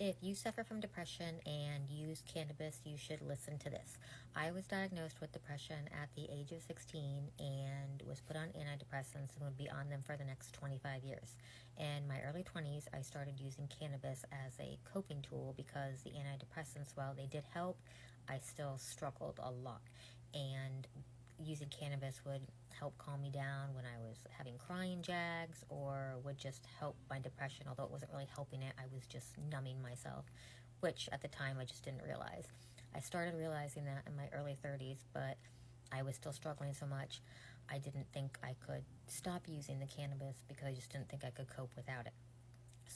If you suffer from depression and use cannabis, you should listen to this. I was diagnosed with depression at the age of 16 and was put on antidepressants and would be on them for the next 25 years. In my early 20s, I started using cannabis as a coping tool because the antidepressants, while they did help, I still struggled a lot. And using cannabis would help calm me down when I was having crying jags, or would just help my depression. Although it wasn't really helping it, I was just numbing myself, which at the time I just didn't realize. I started realizing that in my early 30s, but I was still struggling so much, I didn't think I could stop using the cannabis because I just didn't think I could cope without it.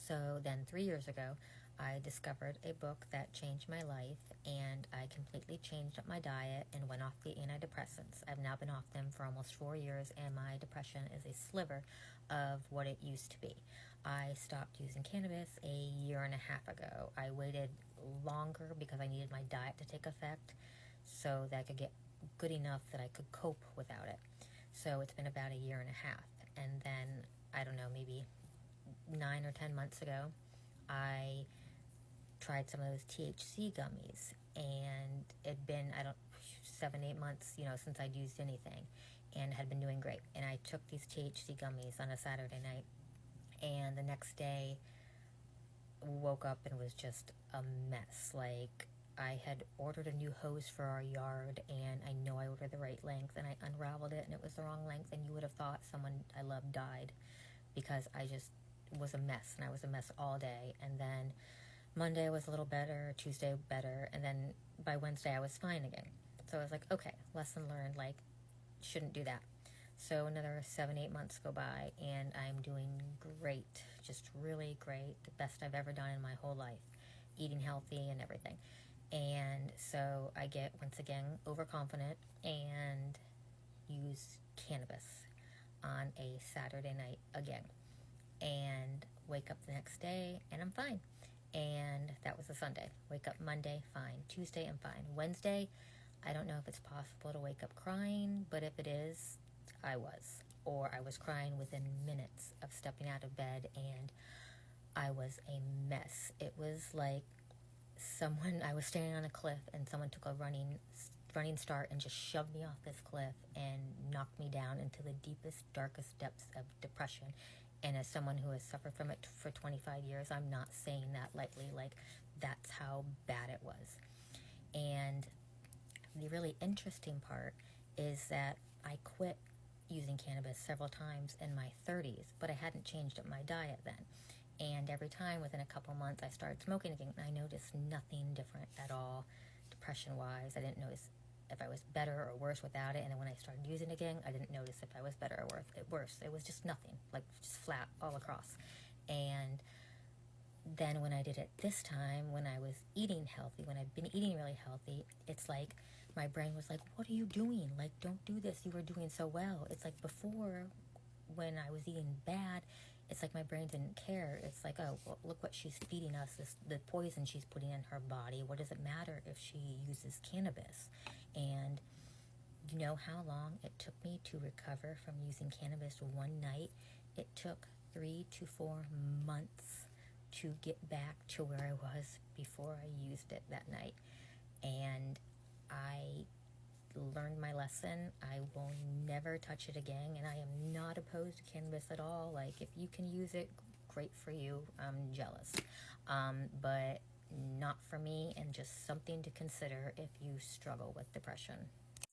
So then 3 years ago, I discovered a book that changed my life, and I completely changed up my diet and went off the antidepressants. I've now been off them for almost 4 years, and my depression is a sliver of what it used to be. I stopped using cannabis a year and a half ago. I waited longer because I needed my diet to take effect so that I could get good enough that I could cope without it. So it's been about a year and a half. And then, I don't know, maybe 9 or 10 months ago, I tried some of those THC gummies, and it'd been, 7, 8 months, since I'd used anything, and had been doing great. And I took these THC gummies on a Saturday night, and the next day woke up and was just a mess. Like, I had ordered a new hose for our yard, and I know I ordered the right length, and I unraveled it, and it was the wrong length, and you would have thought someone I loved died, because I just was a mess, and I was a mess all day. And then Monday was a little better, Tuesday better, and then by Wednesday I was fine again. So I was like, okay, lesson learned, like, shouldn't do that. So another 7, 8 months go by, and I'm doing great, just really great, the best I've ever done in my whole life, eating healthy and everything. And so I get, once again, overconfident and use cannabis on a Saturday night again, and wake up the next day and I'm fine. And that was a Sunday. Wake up Monday, fine. Tuesday, I'm fine. Wednesday, I don't know if it's possible to wake up crying, but if it is, I was. Or I was crying within minutes of stepping out of bed, and I was a mess. It was like I was standing on a cliff, and someone took a running start and just shoved me off this cliff and knocked me down into the deepest, darkest depths of depression. And as someone who has suffered from it for 25 years, I'm not saying that lightly. Like, that's how bad it was. And the really interesting part is that I quit using cannabis several times in my 30s, but I hadn't changed up my diet then. And every time, within a couple months, I started smoking again, and I noticed nothing different at all, depression-wise. I didn't notice if I was better or worse without it. And then when I started using it again, I didn't notice if I was better or worse. It was just nothing, like just flat all across. And then when I did it this time, when I was eating healthy, when I've been eating really healthy, it's like my brain was like, what are you doing? Like, don't do this. You were doing so well. It's like before, when I was eating bad, it's like my brain didn't care. It's like, oh, well, look what she's feeding us, the poison she's putting in her body. What does it matter if she uses cannabis? And you know how long it took me to recover from using cannabis one night? It took 3 to 4 months to get back to where I was before I used it that night. And I learned my lesson. I will never touch it again, and I am not opposed to cannabis at all. Like, if you can use it, great for you. I'm jealous. But not for me, and just something to consider if you struggle with depression.